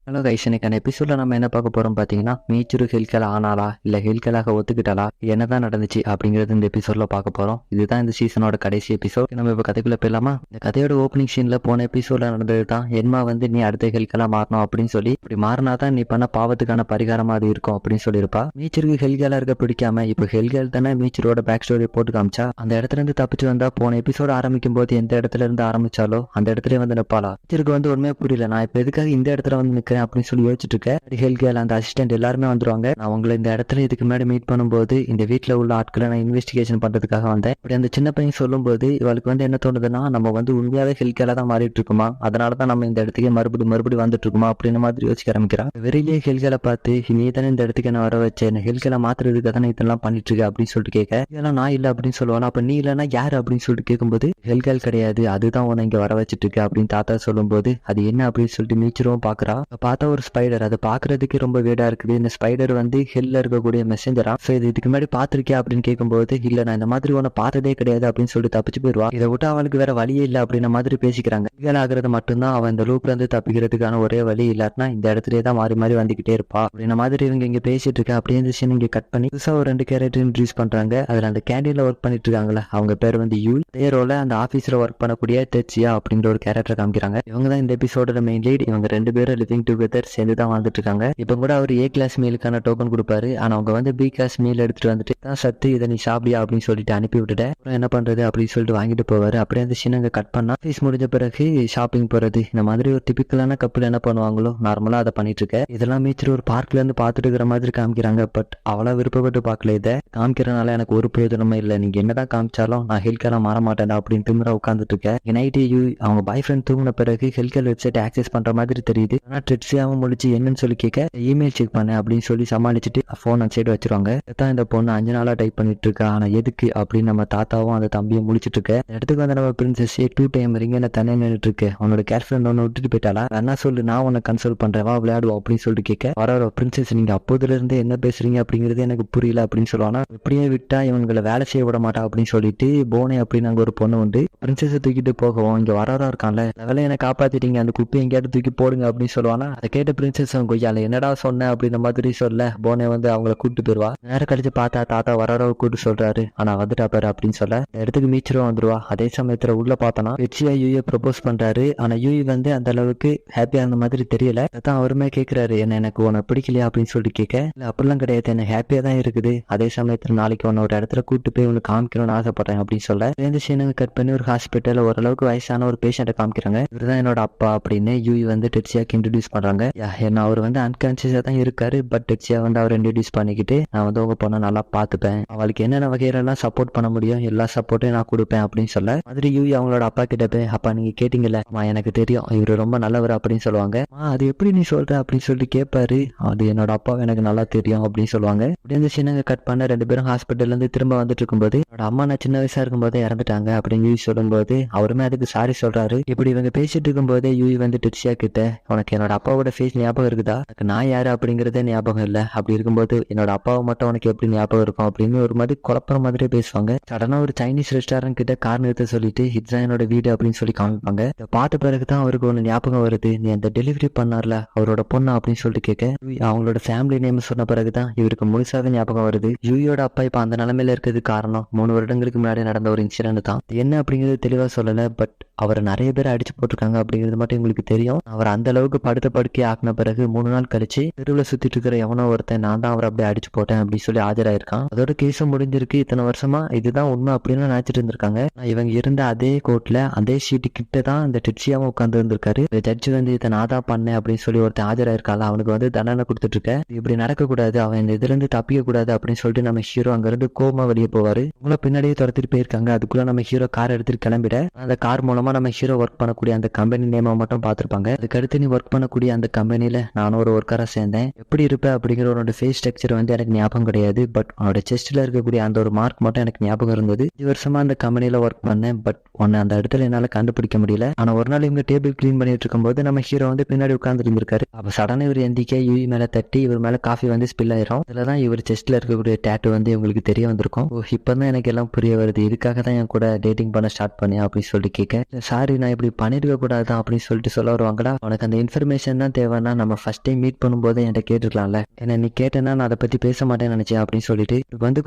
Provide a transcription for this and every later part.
Hello guys, இன்னைக்கான எபிசோட்ல நம்ம என்ன பார்க்க போறோம் பார்த்தீங்கன்னா, மீச்சுரு ஹெல்கேல் ஆனாலா இல்லை ஹெல்கேலாக ஒத்துக்கிட்டாலா, என்னதான் நடந்துச்சு அப்படிங்கிறது இந்த எபிசோட்ல பார்க்க போறோம். இதுதான் இந்த சீசனோட கடைசி எபிசோட். நம்ம இப்போ கதைக்குள்ள போயிடலாமா? இந்த கதையோட ஓப்பனிங் சீன்ல போன எபிசோட்ல நடந்தது தான். என்மா வந்து நீ அடுத்த ஹெல்கேலா மாறணும் அப்படின்னு சொல்லி, இப்படி மாறினாதான் நீ பண்ண பாவத்துக்கான பரிகாரமா அது இருக்கும் அப்படின்னு சொல்லியிருப்பா. மீச்சருக்கு ஹெல்கேலா இருக்க பிடிக்காம இப்போ ஹெல்கேல் தானே மீச்சரோட பேக் ஸ்டோரி போட்டு காமிச்சா. அந்த இடத்துல இருந்து தப்பிச்சு வந்தா போன எபிசோட ஆரம்பிக்கும் போது எந்த இடத்துல இருந்து ஆரம்பிச்சாலோ அந்த இடத்துல வந்து நிப்பாளா. மீச்சருக்கு வந்து உண்மையா புரியல, நான் இப்போ எதுக்காக இந்த இடத்துல வந்து நிற்கிறேன் அப்படின்னு சொல்லி யோசிச்சுட்டு இருக்கேன். ஹெல்கேல் அந்த அசிஸ்டன்ட் எல்லாருமே வந்துருவாங்க. நான் உங்களை இந்த இடத்துல இதுக்கு முன்னாடி மீட் பண்ணும்போது இந்த வீட்டில் உள்ள ஆட்களை நான் இன்வெஸ்டிகேஷன் பண்றதுக்காக வந்தேன். அப்படி அந்த சின்ன பையன் சொல்லும் போது இவளுக்கு வந்து என்ன தோணுதுன்னா, நம்ம வந்து உண்மையாவே ஹெல்கேலா தான் மாறிட்டு இருக்குமா, அதனாலதான் நம்ம இந்த இடத்துக்கே மறுபடியும் வந்துட்டு இருக்குமா அப்படின்னு மாதிரி யோசிக்க ஆரம்பிக்கிறான். வெளியிலேயே ஹெல்கேலை பார்த்து, நீ தானே இந்த இடத்துக்கு என்ன வர வச்சேன், ஹெல்கேலை மாத்துறதுக்கு தானே இதெல்லாம் பண்ணிட்டு இருக்க அப்படின்னு சொல்லிட்டு கேட்க, இதெல்லாம் நான் இல்லை அப்படின்னு சொல்லுவானா. அப்ப நீ இல்லைன்னா யாரு அப்படின்னு சொல்லிட்டு கேட்கும்போது, ஹெல்கேல் கிடையாது, அதுதான் உன்னை இங்க வர வச்சுட்டு இருக்கு அப்படின்னு தாத்தா சொல்லும் போது, அது என்ன அப்படின்னு சொல்லிட்டு மீச்சரும் பாக்குறா. பார்த்தா ஒரு ஸ்பைடர், அதை பாக்குறதுக்கு ரொம்ப வீடா இருக்குது. இந்த ஸ்பைடர் வந்து ஹெல்ல இருக்கக்கூடிய மெசஞ்சரா. சோ இது இதுக்கு முன்னாடி பாத்திருக்கியா அப்படின்னு கேட்கும்போது, இல்ல நான் இந்த மாதிரி உன்னை பார்த்ததே கிடையாது அப்படின்னு சொல்லிட்டு தப்பிச்சு போயிடுவா. இதை விட்டு அவளுக்கு வேற வழியே இல்லை அப்படின்ற மாதிரி பேசிக்கிறாங்க. ஹெல்கேல் ஆகிறது மட்டும்தான் அவன் இந்த லூப்ல இருந்து தப்பிக்கிறதுக்கான ஒரே வழி, இல்லாட்டினா இந்த இடத்துலயே தான் மாறி மாறி வந்துகிட்டே இருப்பா அப்படின்ற மாதிரி இவங்க இங்க பேசிட்டு இருக்க. அப்படியே இந்த சீன் இங்க கட் பண்ணி புதுசா ஒரு 2 கேரக்டர் இன்ட்ரடியூஸ் பண்றாங்க. அதுல அந்த கேண்டீன்ல ஒர்க் பண்ணிட்டு இருக்காங்களா, அவங்க பேர் வந்து யூ. அதே ரோல அந்த ஆபீஸ்ல ஒர்க் பண்ணக்கூடிய தெச்சியா அப்படிங்கிற ஒரு கேரக்டர் காமிக்கிறாங்க. இவங்க தான் இந்த எபிசோட மெயின் லீட். இவங்க 2 பேரும் லிவிங் டுகெதர் சேர்ந்து தான் வாழ்ந்துட்டு இருக்காங்க. இப்ப கூட அவர் ஏ கிளாஸ் மீலுக்கான டோக்கன் கொடுப்பாரு. ஆனா அவங்க வந்து பி கிளாஸ் மீல் எடுத்துட்டு வந்துட்டு தான் சத்து, இதை நீ சாப்பிடியா அப்படின்னு சொல்லிட்டு அனுப்பி விட்டுட்டேன். அப்புறம் என்ன பண்றது அப்படின்னு சொல்லிட்டு வாங்கிட்டு போவாரு. அப்படியே அந்த சின்னங்க கட் பண்ணா ஆஃபீஸ் முடிஞ்ச பிறகு ஷாப்பிங் போறது, இந்த மாதிரி ஒரு டிபிக்கலான கப்பல் என்ன பண்ணுவாங்களோ நார்மலா அதை பண்ணிட்டு இருக்க. இதெல்லாம் மீச்சர் ஒரு பார்க்ல இருந்து பாத்துட்டு இருக்கிற மாதிரி காமிக்கிறாங்க. பட் அவளா விருப்பப்பட்டு பார்க்கல. இதை காமிக்கிறனால எனக்கு ஒரு பிரயோஜனமே இல்லை, நீங்க என்னதான் காமிச்சாலும் நான் ஹெல்கேலா மாற மாட்டேன் அப்படின்னு திமிரா உட்காந்துட்டு இருக்கேன். நைட்டு யூ அவங்க பாய் ஃப்ரெண்ட் தூங்கின பிறகு ஹெல்கேல் வெப்சைட் ஆக்சஸ் பண்ற மாதிரி தெரியுது. ஆனா ட்ரிட்ஸியாவும் முடிச்சு என்னன்னு சொல்லி கேட்க, இமெயில் செக் பண்ண அப்படின்னு சொல்லி சமாளிச்சுட்டு போன் அந்த சைடு வச்சிருவாங்க. தான் இந்த பொண்ணு 5 நாளா டைப் பண்ணிட்டு இருக்கா. ஆனா எதுக்கு அப்படின்னு நம்ம தாத்தாவும் அந்த தம்பியும் முடிச்சிட்டு இருக்க. இடத்துக்கு வந்து நம்ம பிரின்சஸ் 2 டைம் ரிங்க என்ன தனியா நின்றுட்டு இருக்கு, உன்னோட கேர் ஃப்ரெண்ட் ஒன்னு விட்டுட்டு போயிட்டாளா, என்ன சொல்லு, நான் உன்னை கன்சல்ட் பண்றேன், வா விளையாடுவோம் அப்படின்னு சொல்லிட்டு கேட்க, வர பிரின்சஸ் நீங்க அப்போதுல இருந்து என்ன பேசுறீங்க அப்படிங்கிறது எனக்கு புரியல அப்படின்னு சொல்லுவானா. எப்படியே விட்டா இவங்களை வேலை செய்ய விட மாட்டா அப்படின்னு சொல்லிட்டு போனே அப்படின்னு அங்க ஒரு பொண்ணு உண்டு. பிரின்சஸை தூக்கிட்டு போகவும், இங்க வரவரா இருக்கான்ல, லெவல என்ன காப்பாத்திட்டீங்க, அந்த குப்பை எங்கேயாவது தூக்கி போடுங்க அப்படின்னு சொல்லுவானா. அதை கேட்ட பிரின்சஸ் கொய்யால என்னடா சொன்ன அப்படின்ற மாதிரி சொல்ல, போனே வந்து அவங்கள கூட்டு போயிருவா. நேரம் கழிச்சு பார்த்தா தாத்தா வரவரவு கூட்டு சொல்றாரு, ஆனா வந்துட்டா பாரு அப்படின்னு சொல்ல இடத்துக்கு மீச்சரும் வந்துருவா. அதே சமயத்துல உள்ள பார்த்தோன்னா வெச்சியா யூஏ ப்ரொபோஸ் பண்றாரு. ஆனா யூஇ வந்து அந்த அளவுக்கு ஹாப்பியா அந்த மாதிரி தெரியல. அதான் அவருமே கேட்கிறாரு, என்ன எனக்கு உன்னை பிடிக்கலையா அப்படின்னு சொல்லிட்டு கேட்க, இல்ல அப்படிலாம் கிடையாது, என்ன ஹாப்பியா தான் இருக்குது. அதே சமயத்துல நாளைக்கு உன்ன ஒரு இடத்துல கூட்டு போய் உனக்கு காமிக்கணும்னு ஆசைப்படுறேன் அப்படின்னு சொல்ல, இந்த சீனுங்க கட் பண்ணி ஒரு ஹாஸ்பிட்டல் ஓரளவுக்கு வயசான ஒரு பேஷண்ட்டை காமிக்கிறாங்க. இவருதான் என்னோட அப்பா அப்படின்னு யூஇ வந்து டெட்சியாக்கு இன்ட்ரடியூஸ் பண்றாங்க. ஏன்னா அவர் வந்து அன்கான்சியஸா தான் இருக்காரு. பட் டெட்சியா வந்து அவர் இன்ட்ரடியூஸ் பண்ணிக்கிட்டு, நான் வந்து உங்க பொண்ணை நல்லா பார்த்துப்பேன், அவளுக்கு என்னென்ன வகையிலெல்லாம் சப்போர்ட் பண்ண முடியும் எல்லா சப்போர்ட்டையும் நான் கொடுப்பேன் அப்படின்னு சொல்ல, மாதிரி யூ அவங்களோட அப்பா கிட்ட போய், அப்பா நீங்க கேட்டீங்கல்ல, எனக்கு தெரியும் இவரு ரொம்ப நல்லவர் அப்படின்னு சொல்லுவாங்க. அது எப்படி நீ சொல்ற அப்படின்னு சொல்லிட்டு கேட்பாரு. அது என்னோட அப்பாவை எனக்கு நல்லா தெரியும் அப்படின்னு சொல்லுவாங்க. அப்படி அந்த சின்னங்க கட் பண்ண 2 பேரும் ஹாஸ்பிட்டல்ல இருந்து திரும்ப வந்துட்டு இருக்கும்போது, என்னோட அம்மா நான் சின்ன வயசா இருக்கும்போதே இறந்துட்டாங்க அப்படின்னு யூ சொல்லும்போது அவருமே அதுக்கு சாரி சொல்றாரு. இப்படி இவங்க பேசிட்டு இருக்கும் போதே யூ வந்து டெட்சியா கிட்ட, உனக்கு என்னோட அப்பாவோட ஃபேஸ் ஞாபகம் இருக்குதா, எனக்கு நான் யாரு அப்படிங்கறதே ஞாபகம் இல்லை, அப்படி இருக்கும்போது என்னோட அப்பாவை மட்டும் உனக்கு எப்படி ஞாபகம் இருக்கும் அப்படின்னு ஒரு மாதிரி குழப்பற மாதிரியே பேசுவாங்க. சடனா ஒரு சைனீஸ் ரெஸ்டாரண்ட் கிட்ட கார் நிறுத்த சொல்லிட்டு, இதுதான் என்னோட வீடு அப்படின்னு சொல்லி காமிப்பாங்க. இதை பார்த்த பிறகுதான் அவருக்கு ஒண்ணு ஞாபகம் வருது, நீ அந்த டெலிவரி பண்ணார்ல அவரோட பொண்ணு அப்படின்னு சொல்லிட்டு கேட்க, அவங்களோட ஃபேமிலி நேம் சொன்ன பிறகுதான் இவருக்கு முழுசாவே ஞாபகம் வருது. யூயோட அப்பா இப்ப அந்த நிலைமையில இருக்கிறது காரணம் 3 வருடங்களுக்கு முன்னாடி நடந்த ஒரு இன்சிடென்ட் தான். என்ன அப்படிங்கிறது தெளிவா சொல்லல. பட் அவரை நிறைய பேர் அடிச்சு போட்டிருக்காங்க அப்படிங்கிறது மட்டும் எங்களுக்கு தெரியும். அவர் அந்த அளவுக்கு படுத்த படுக்கை ஆக்கின பிறகு 3 நாள் கழிச்சு தெருவில் சுத்திட்டு இருக்கிற எவனோ ஒருத்தன், நான் தான் அவரை அப்படியே அடிச்சு போட்டேன் அப்படின்னு சொல்லி ஆஜராயிருக்கான். அதோட கேஸும் முடிஞ்சிருக்கு. இத்தனை வருஷமா இதுதான் உண்மை அப்படின்னு நினைச்சிட்டு இருந்திருக்காங்க. இவங்க இருந்த அதே கோர்ட்ல அதே ஷீட்டு கிட்ட தான் இந்த டெட்சியாவும் உட்கார்ந்து இருந்திருக்காரு. ஜட்ஜி வந்து இதை நான் தான் பண்ணேன் அப்படின்னு சொல்லி ஒருத்தன் ஆஜராயிருக்கால, அவனுக்கு வந்து தண்டனை கொடுத்துட்டு இருக்க, இப்படி நடக்க கூடாது, அவன் இந்த இதுல இருந்து தப்பிக்க கூடாது அப்படின்னு சொல்லிட்டு நம்ம ஹீரோ அங்க இருந்து கோமா வெளியே போவாரு. உங்களை பின்னாடியே துரத்திட்டு போயிருக்காங்க. அதுக்குள்ள நம்ம ஹீரோ கார் எடுத்துட்டு கிளம்பிட, அந்த கார் மூலமா நம்ம ஹீரோ ஒர்க் பண்ணக்கூடிய அந்த கம்பெனி நேமை மட்டும் பார்த்திருப்பாங்க. அதுக்கடுத்து நீ ஒர்க் பண்ணக்கூடிய அந்த கம்பெனில நானும் ஒரு ஒர்க்கரா சேர்ந்தேன், எப்படி இருப்ப அப்படிங்கிற உன்னோட ஃபேஸ் ஸ்ட்ரக்சர் வந்து எனக்கு ஞாபகம் கிடையாது. பட் உன்னோட செஸ்ட்ல இருக்கக்கூடிய அந்த ஒரு மார்க் மட்டும் எனக்கு ஞாபகம் இருந்தது. 5 வருஷமா அந்த கம்பெனில ஒர்க் பண்ணேன். பட் உன்னை அந்த இடத்துல என்னால கண்டுபிடிக்க முடியல. ஆனா ஒரு நாள் இவங்க டேபிள் கிளீன் பண்ணிட்டு இருக்கும்போது நம்ம ஹீரோ வந்து பின்னாடி உட்கார்ந்து இருந்திருக்காரு. அப்ப சடனா இவர் எந்திக்க யூஇ மேல தட்டி இவர் மேல காஃபி வந்து ஸ்பில் ஆயிரும். இதுலதான் இவர் செஸ்ட்ல இருக்கக்கூடிய டேட்டு வந்து இவங்களுக்கு தெரிய வந்திருக்கும். இப்பதான் எனக்கு எல்லாம் புரிய வருது, இதுக்காக தான் என் கூட டேட்டிங் பண்ண ஸ்டார்ட் பண்ணேன் அப்படின்னு சொல்லி கேட்க, சாரி நான் இப்படி பண்ணிருக்க கூடாது அப்படின்னு சொல்லிட்டு சொல்ல வருவாங்களா, உனக்கு அந்த இன்ஃபர்மேஷன் தான் தேவைன்னா நம்ம ஃபர்ஸ்ட் டைம் மீட் பண்ணும்போது என்கிட்ட கேட்டுருக்கலாம்ல, ஏன்னா நீ கேட்டேன்னா நான் அதை பத்தி பேச மாட்டேன்னு நினைச்சேன் அப்படின்னு சொல்லிட்டு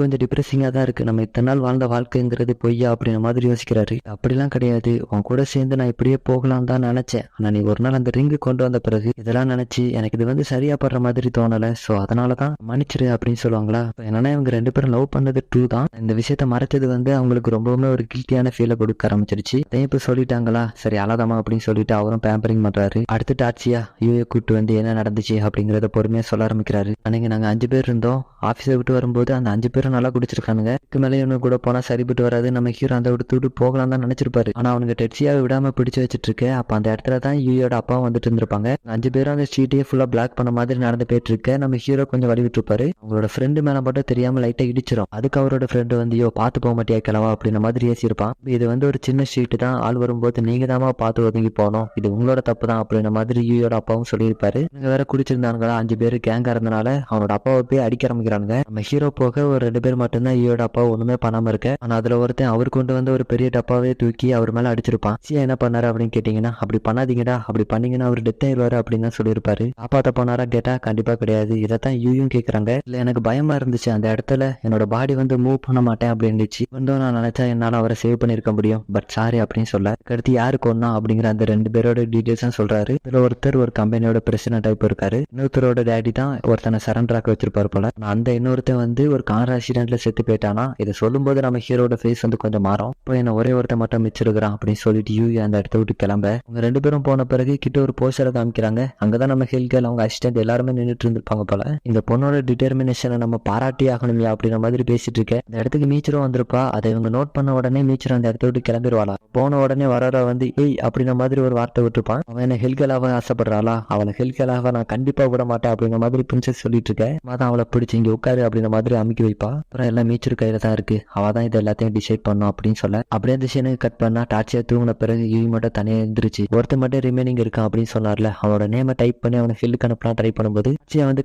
கொஞ்சம் டிப்ரெசிங்கா தான் இருக்கு, நம்ம இத்தனை நாள் வாழ்ந்த வாழ்க்கைங்கிறது பொய்யா அப்படின்ற மாதிரி யோசிக்கிறாரு. அப்படிலாம் கிடையாது, உன் கூட சேர்ந்து நான் இப்படியே போகலாம் தான் நினைச்சேன், ஆனா நீ ஒரு நாள் அந்த ரிங்கு கொண்டு வந்த பிறகு இதெல்லாம் நினைச்சு எனக்கு இது சரியா படுற மாதிரி தோணல, சோ அதனாலதான் மன்னிச்சிரு அப்படின்னு சொல்லுவாங்களா. என்னன்னா இவங்க 2 பேரும் லவ் பண்ணது ட்ரூ தான், இந்த விஷயத்த மறைச்சது அவங்களுக்கு ரொம்பவுமே ஒரு கில்ட்டியான ஃபீலை கொடுக்க ஆரம்பிச்சிருச்சு. இப்ப சொல்லிட்டாங்களா, சரி அழாதமா அப்படின்னு சொல்லிட்டு அவரும் பேம்பரிங் பண்றாரு. அடுத்து டாட்சியா யூஏ கூட்டு வந்து என்ன நடந்துச்சு அப்படிங்கறத பொறுமையா சொல்ல ஆரம்பிக்கிறாரு. அன்னைக்கு நாங்க 5 பேர் இருந்தோம், ஆபீஸை விட்டு வரும்போது அந்த 5 பேரும் நல்லா குடிச்சிருக்கானுங்க, இதுக்கு மேலே இவனு கூட போனா சரிபட்டு வராது, நம்ம ஹீரோ அந்த விட்டு போகலாம் தான் நினைச்சிருப்பாரு. ஆனா அவனுக்கு டெட்சியாவை விடாம பிடிச்சு வச்சிட்டு இருக்க, அப்ப அந்த இடத்துல தான் யூயோட அப்பா வந்துட்டு இருந்திருப்பாங்க. 5 பேரும் அந்த ஸ்ட்ரீட்டையே ஃபுல்லா பிளாக் பண்ண மாதிரி நடந்து போயிட்டு இருக்க, நம்ம ஹீரோ கொஞ்சம் வழி விட்டுருப்பாரு. அவங்களோட ஃப்ரெண்டு மேல மட்டும் தெரியாம லைட்டா இடிச்சிரும். அதுக்கு அவரோட ஃப்ரெண்டு யோ பாத்து போக மாட்டியா கிளவா அப்படின்ற மாதிரி ஏசிருப்பான். இது ஒரு சின்ன ஸ்ட்ரீட் தான், ஆள் வரும்போது நீங்க தாமா பார்த்து ஒதுங்கி போனோம், இது உங்களோட தப்பு தான் அப்படின்ற மாதிரி யூயோட அப்பாவும் சொல்லியிருப்பாரு. இவங்க வேற குடிச்சிருந்தானுங்களா, 5 பேரு கேங்கா இருந்தனால அவனோட அப்பாவை போய் அடிக்க ஆரம்பிக்கிறாங்க. நம்ம ஹீரோ போக ஒரு 2 பேர் மட்டும்தான் யூயோட அப்பா ஒண்ணுமே பண்ணாம இருக்க. ஆனா அதுல ஒருத்தன் அவர் கொண்டு வந்து ஒரு பெரிய டப்பாவே தூக்கி அவர் மேல அடிச்சிருப்பான். என்ன பண்ணாரு அப்படின்னு கேட்டீங்கன்னா, அப்படி பண்ணாதீங்கடா, அப்படி பண்ணீங்கன்னா அவர் டெத் ஆயிடுவாரு அப்படின்னு தான் சொல்லியிருப்பாரு. காப்பாத்த போனாரா கேட்டா கண்டிப்பா கிடையாது. இதைத்தான் யூயும் கேக்குறாங்க. இல்ல எனக்கு பயமா இருந்துச்சு, அந்த இடத்துல என்னோட பாடி மூவ் பண்ண மாட்டேன் அப்படின்னு இருந்துச்சு, நான் நினைச்சா என்னால அவரை சேவ் பண்ணிருக்க முடியும், பட் சாரி அப்படின்னு சொல்ல. அடுத்து யாரு கொன்னா அப்படிங்கிற அந்த 2 பேரோட டீடைல்ஸ் சொல்றாரு. இதுல ஒருத்தர் ஒரு கம்பெனியோட பிரசிடென்ட் டைப் இருக்காரு, இன்னொருத்தரோட டேடி தான் ஒருத்தனை சரண்டராக்க வச்சிருப்பாரு போல. அந்த இன்னொருத்தன் ஒரு கார் ஆக்சிடென்ட்ல செத்து போயிட்டானா. இதை சொல்லும் போது நம்ம ஹீரோட ஃபேஸ் கொஞ்சம் மாறும். இப்போ என்ன ஒரே ஒருத்தன் மட்டும் மிச்சிருக்கிறான் அப்படின்னு சொல்லிட்டு யூ அந்த இடத்த விட்டு கிளம்ப. அவங்க 2 பேரும் போன பிறகு கிட்ட ஒரு போஸ்டரை காமிக்கிறாங்க. அங்கதான் நம்ம ஹெல்கேல் அவங்க அசிஸ்டன்ட் எல்லாருமே நின்றுட்டு இருந்திருப்பாங்க போல. இந்த பொண்ணோட டிட்டர்மினேஷனை நம்ம பாராட்டி ஆகணும்யா அப்படின்ற மாதிரி பேசிட்டு இருக்க. இந்த இடத்துக்கு மீச்சரும் வந்திருப்பா. அதை இவங்க நோட் பண்ண உடனே மீச்சர் அந்த இடத்த விட்டு கிளம்பிடுவாளா. போன உடனே வர வந்து ஏய் அப்படின்ற மாதிரி ஒரு வார்த்தை விட்டுருப்பான். அவன் என்ன ஹெல்கேலாக ஆசைப்படுறாளா, அவளை ஹெல்கேலாக நான் கண்டிப்பா விட மாட்டேன் அப்படிங்கிற மாதிரி பிரின்சஸ் சொல்லிட்டு இருக்கேன். அதான் அவளை பிடிச்சி இங்க உட்காரு அப்படின்ற மாதிரி அமுக்கி வைப்பா. அப்புறம் எல்லாம் மீச்சர் கையில தான் இருக்கு, அவ தான் இது எல்லாத்தையும் டிசைட் பண்ணும் அப்படின்னு சொல்ல. அப்படியே அந்த சீனுக்கு கட் பண்ணா டார்ச்சியா தூங்கின பிறகு யூ மட்டும் தனியா இருந்துருச்சு. ஒருத்தர் மட்டும் ரிமைனிங் இருக்கான் அப்படின்னு சொன்னார்ல, அவனோட நேமை டைப் பண்ணி அவனை ஹெல்லுக்கு அனுப்பலாம் ட்ரை பண்ணும்போது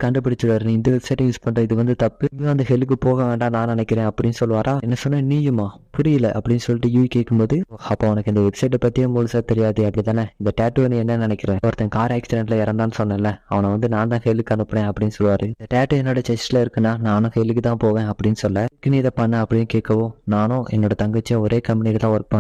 கண்டுபிடிச்சிடுவாரு, நீ இந்த வெப்சைட் யூஸ் பண்ற இது தப்பு, அந்த ஹெல்லுக்கு போக வேண்டாம் நான் நினைக்கிறேன் அப்படின்னு சொல்லுவாரா. என்ன சொன்ன நீயுமா புரியல அப்படின்னு சொல்லிட்டு யூ கேட்கும்போது, அப்போ உனக்கு இந்த வெப்சைட்டை பத்தியே முழுசா தெரியாது அப்படித்தானே, இந்த டேட்டூ நீ என்ன நினைக்கிறேன், ஒருத்தன் கார் ஆக்சிடென்ட்ல இறந்தான்னு சொன்னல, அவனை நான் தான் ஹெல்லுக்கு அனுப்புறேன் அப்படின்னு சொல்லுவாரு. இந்த டேட்டூ என்னோட செஸ்ட்ல இருக்குன்னா நானும் ஹெல்லுக்கு தான் போவேன் அப்படின்னு சொல்ல, நீ இதை பண்ண அப்படின்னு கேட்கவும், நானும் என்னோட தங்கச்சியும் ஒரே கம்பெனிக்கு தான் ஒர்க்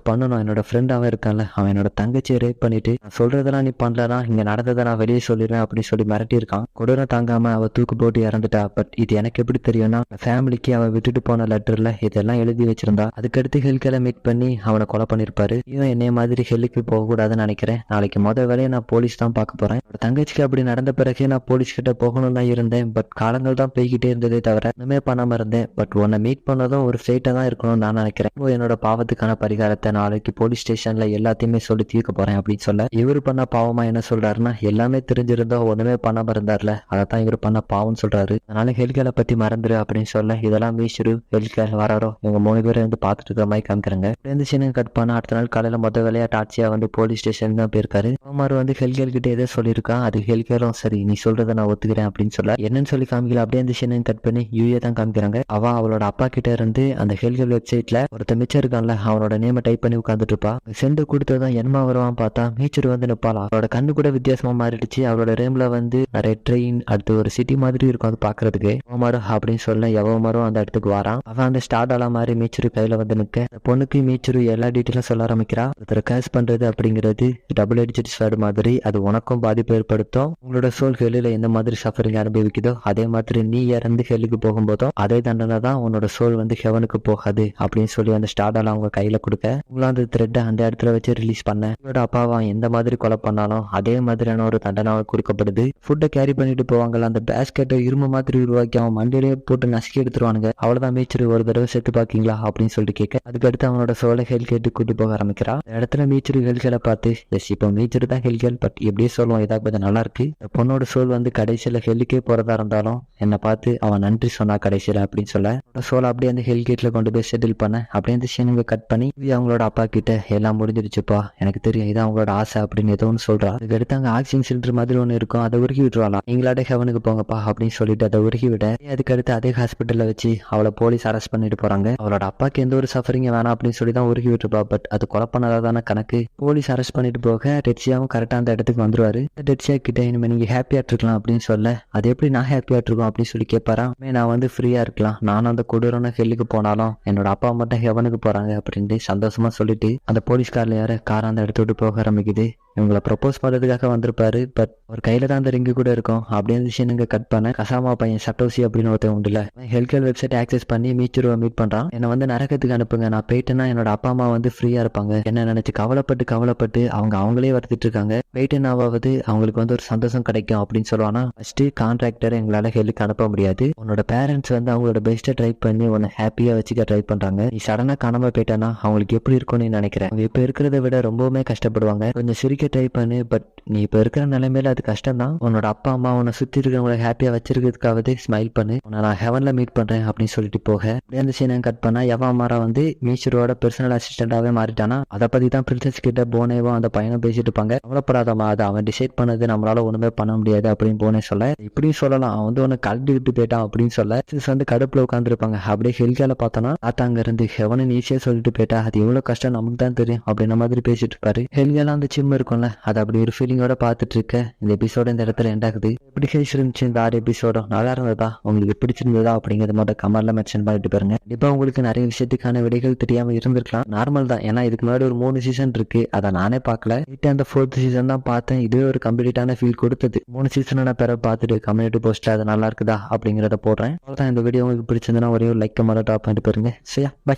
பண்ணணும், என்னோட ஃப்ரெண்ட் அவன் இருக்கான்ல, அவன் என்னோட தங்கச்சியை ரேப் பண்ணிட்டு நான் சொல்றதெல்லாம் நீ பண்ணலனா இங்க நடந்ததை நான் வெளியே சொல்லிடுவேன் அப்படின்னு சொல்லி மிரட்டி இருக்கான். கொடூரம் தாங்காம அவ தூக்கு போட்டு இறந்துட்டா. பட் இது எனக்கு எப்படி தெரியும்னா, ஃபேமிலிக்கு அவ விட்டுட்டு போன லெட்டர்ல இதெல்லாம் எழுதி வச்சிருந்தா. அதுக்கடுத்து ஹெல்கேல மீட் பண்ணி அவனை கொலை பண்ணிருப்பாரு. இவன் என்னைய மாதிரி ஹெல்லுக்கு போக கூடாதுன்னு நினைக்கிறேன், நாளைக்கு வேலையை நான் போலீஸ் தான் பார்க்க போறேன். என்னோட தங்கச்சிக்கு அப்படி நடந்த பிறகு நான் போலீஸ் கிட்ட போகணும் தான் இருந்தேன். பட் காலங்கள் தான் போய்கிட்டே இருந்ததே தவிர ஒண்ணுமே பண்ணாம இருந்தேன். பட் உன்னை மீட் பண்ணதும் ஒரு ஃபேட்டா தான் இருக்கணும்னு நான் நினைக்கிறேன். என்னோட பாவத்துக்கான பரிகாரத்தை நாளைக்கு போலீஸ் ஸ்டேஷன்ல எல்லாத்தையுமே சொல்லி தீர்க்க போறேன் அப்படின்னு சொல்ல, இவரு பண்ண பாவமா என்ன சொல்றாருன்னா, எல்லாமே தெரிஞ்சிருந்தா ஒண்ணுமே பண்ணாம இருந்தார்ல, அதைத்தான் இவரு பண்ண பாவம்னு சொல்றாரு. அதனால ஹெல்கேலை பத்தி மறந்துரு அப்படின்னு சொல்ல, இதெல்லாம் மீஷரு ஹெல்கேல் வராரோ இவங்க 3 பேரும் பார்த்துட்டு இருக்கிற மாதிரி காமிக்கிறாங்க. சீனுக்கு கட் பண்ண அடுத்த நாள் காலையில வேலையா டாட்சியா போலீஸ் ஸ்டேஷன் தான் போயிருக்காரு. குமார் ஹெல்கேல் கிட்ட எதோ சொல்லியிருக்கான். அது ஹெல்கேலும் சரி நீ சொல்றதை நான் ஒத்துக்கிறேன் அப்படின்னு சொல்ல, என்னன்னு சொல்லி காமிக்கல. அப்படியே அந்த சீனுக்கு கட் பண்ணி யூஏ தான் காமிக்கிறாங்க. அவளோட அப்பா கிட்ட இருந்து அந்த ஹெல்கேல் வெப்சைட்ல ஒருத்த மிச்சம் இருக்கான்ல, அவனோட நேம டைப் பண்ணி உட்காந்துட்டு இருப்பா. சென்று கொடுத்ததான் என்னமா வருவான் பார்த்தா மீச்சர் நிப்பாளா. அவளோட கண்ணு கூட வித்தியாசமா மாறிடுச்சு. அவளோட ரேம்ல நிறைய ட்ரெயின், அடுத்து ஒரு சிட்டி மாதிரி இருக்கும் அது பாக்குறதுக்கு. ஓமாரும் அப்படின்னு சொல்ல எவமாரும் அந்த இடத்துக்கு வரான். அவன் அந்த ஸ்டார்டாலா மாதிரி மீச்சரு கையில நிக்க, பொண்ணுக்கு மீச்சரு எல்லா டீட்டெயிலும் சொல்ல ஆரம்பிக்கிறா. ஒருத்தர் கேஸ் பண்றது அப்படிங்கிறது டபுள் எட்ஜட் ஸ்வார்ட் மாதிரி, அது உனக்கும் பாதிப்பு ஏற்படுத்தும். உங்களோட சோல் ஹெல்லில் எந்த மாதிரி சஃபரிங் அனுபவிக்குதோ அதே மாதிரி நீ இறந்து ஹெல்லுக்கு போகும்போதும் அதே தண்டனை தான் உன்னோட சோல் ஹெவனுக்கு போகாது அப்படின்னு சொல்லி அந்த ஸ்டார்டால அவங்க கையில கொடுக்க, உங்களை அந்த த்ரெட்டை அந்த இடத்துல வச்சு ரிலீஸ் பண்ண, உங்களோட அப்பாவா எந்த மாதிரி கொலை பண்ணாலும் அதே மாதிரியான ஒரு தண்டனை கொடுக்கப்படுது. ஃபுட்டை கேரி பண்ணிட்டு போவாங்கல்ல, அந்த பேஸ்கெட்டை இரும்பு மாதிரி உருவாக்கி அவன் மண்டியிலேயே போட்டு நசுக்கி எடுத்துருவானுங்க. அவ்வளவுதான் மீச்சர் ஒரு தடவை செத்து பாக்கீங்களா அப்படின்னு சொல்லிட்டு கேட்க, அதுக்கடுத்து அவனோட சோலை ஹெல்கேட்டு கூட்டு போக ஆரம்பிக்கிறா. இடத்துல மீச்சர் ஹெல்கேலை பார்த்து, எஸ் இப்போ மீச்சர் தான் ஹெல்கேல், பட் எப்படியே சொல்லுவோம் இதாக கொஞ்சம் நல்லா இருக்கு. பொண்ணோட சோல் கடைசியில ஹெல்லுக்கே போறதா இருந்தாலும் என்னை பார்த்து அவன் நன்றி சொன்னா கடைசியில அப்படின்னு சொல்ல, சோலை அப்படியே அந்த ஹெல்கேட்ல கொண்டு போய் செட்டில் பண்ண. அப்படியே அந்த சீனுங்க கட் பண்ணி அவங்களோட அப்பா கிட்ட எல்லாம் முடிஞ்சிருச்சுப்பா, எனக்கு தெரியும் இதான் அவங்களோட ஆசை அப்படின்னு ஏதோ ஒன்று சொல்றா. அதுக்கடுத்து அங்க ஆக்சிஜன் சிலிண்டர் மாதிரி ஒன்று இருக்கும், அதை உருகி விட்டுருவாளாம். நீங்களாட ஹெவனுக்கு போங்கப்பா அப்படின்னு சொல்லிட்டு அதை உருகி விட, அதுக்கடுத்து அதே ஹாஸ்பிட்டல்ல வச்சு அவளை போலீஸ் அரெஸ்ட் பண்ணிட்டு போறாங்க. அவளோட அப்பாக்கு எந்த ஒரு சஃபரிங் வேணாம் அப்படின்னு சொல்லி தான் உருகி விட்டுருப்பா. பட் அது கொலை பண்ணதாதான கணக்கு. போலீஸ் அரெஸ்ட் பண்ணிட்டு போக டெட்சியாவும் கரெக்டா அந்த இடத்துக்கு வந்துருவாரு. டெட்சியா கிட்ட இனிமே நீங்க ஹாப்பியா இருக்கலாம் அப்படின்னு சொல்ல, அது எப்படி நான் ஹாப்பியா இருக்கோம் அப்படின்னு சொல்லி கேட்பாராம். நான் வந்து ஃப்ரீயா இருக்கலாம், நானும் அந்த கொடூரான ஹெல்லுக்கு போனாலும் என்னோட அப்பா மட்டும் ஹெவனுக்கு போறாங்க அப்படின்னு சந்தோஷமா சொல்லிட்டு அந்த போலீஸ்காரில் யார கார் அந்த இடத்த விட்டு போக ஆரம்பிக்குது. இவங்களை ப்ரப்போஸ் பண்றதுக்காக வந்திருப்பாரு. பட் ஒரு கையில தான் அந்த ரிங்கு கூட இருக்கும். அப்படியே விஷயம் கட் பண்ண கசாமா பையன் சட்டோசி அப்படின்னு ஒருத்தன் உண்டுல, ஹெல்கேர் வெப்சைட் ஆக்சஸ் பண்ணி மீச்சுருவ மீட் பண்றான். என்னை வந்து நரகத்துக்கு அனுப்புங்க, நான் போயிட்டேன்னா என்னோட அப்பா அம்மா வந்து ஃப்ரீயா இருப்பாங்க. என்ன நினைச்சு கவலைப்பட்டு அவங்களே வருத்திட்டு இருக்காங்க. போயிட்டுனாவது அவங்களுக்கு வந்து ஒரு சந்தோஷம் கிடைக்கும் அப்படின்னு சொல்லுவானா. ஃபர்ஸ்ட் கான்ட்ராக்டர் எங்களால ஹெல்லுக்கு அனுப்ப முடியாது. உன்னோட பேரண்ட்ஸ் வந்து அவங்களோட பெஸ்ட்டை ட்ரை பண்ணி உன்னை ஹாப்பியா வச்சுக்க ட்ரை பண்றாங்க. நீ சடனா காணாம போயிட்டானா அவங்களுக்கு எப்படி இருக்கும்னு நினைக்கிறேன். அவங்க இப்ப இருக்கிறத விட ரொம்பவுமே கஷ்டப்படுவாங்க. கொஞ்சம் சிரிக்க ட்ரை பண்ணு. பட் நீ இப்ப இருக்கிற நிலைமையில அது கஷ்டம் தான். உன்னோட அப்பா அம்மா உன்னை சுத்தி இருக்கிறவங்களை ஹாப்பியா வச்சிருக்கிறதுக்காவது ஸ்மைல் பண்ணு. உன்னை நான் ஹெவன்ல மீட் பண்றேன் அப்படின்னு சொல்லிட்டு போக அப்படியே அந்த சீனை கட் பண்ணா யவாமாரா வந்து மீச்சுரோட பர்சனல் அசிஸ்டண்டாவே மாறிட்டானா. அதை பத்தி தான் பிரின்சஸ் கிட்ட போனேவும் அந்த பையனும் பேசிட்டு இருப்பாங்க. கவலைப்படாதமா, அதை அவன் டிசைட் பண்ணது நம்மளால ஒண்ணுமே பண்ண முடியாது அப்படின்னு போனே சொல்ல, இப்படியும் சொல்லலாம் அவன் வந்து உன்னை கழட்டி விட்டு போயிட்டான் அப்படின்னு சொல்ல வந்து கடுப்புல உட்காந்துருப்பாங்க. அப்படியே ஹெல்கால பார்த்தோன்னா தாத்தா அங்க இருந்து ஹெவனு ஈஸியா சொல்லிட்டு போயிட்டா, அது எவ்வளவு கஷ்டம் நமக்கு தான் தெரியும் அப்படின்ற மாதிரி பேசிட்டு இருப்பாரு. ஹெல்கால அந்த சிம் இருக்கும்ல, அது அப்படி ஒரு ஃபீலிங்கோட பார்த்துட்டு இருக்க இந்த எபிசோட இந்த இடத்துல எண்ட் ஆகுது. எப்படி இருந்துச்சு இந்த 6 எபிசோடும்? நல்லா இருந்ததா, உங்களுக்கு பிடிச்சிருந்ததா அப்படிங்கிறத மட்டும் கமெண்ட்ல மென்ஷன் பண்ணிட்டு பாருங்க. கண்டிப்பா உங்களுக்கு நிறைய விஷயத்துக்கான விடைகள் தெரியாம இருந்திருக்கலாம். நார்மல் தான், ஏன்னா இதுக்கு முன்னாடி ஒரு 3 சீசன் இருக்கு, அதை நானே பார்க்கல. அந்த 4th சீசன் தான் பார்த்தேன். இதுவே ஒரு கம்ப்ளீட்டான ஃபீல் கொடுத்தது. 3 சீசனை நான் பிற பார்த்துட்டு கம்யூனிட்டி போஸ்ட்ல அது நல்லா இருக்குதா அப்படிங்கிறத போடுறேன். அவ்வளவுதான். இந்த வீடியோ உங்களுக்கு பிடிச்சிருந்தா ஒரே ஒரு லைக் கமெண்ட் ட்ராப் பண்ணிட்டு பாருங்க. சரியா, பை.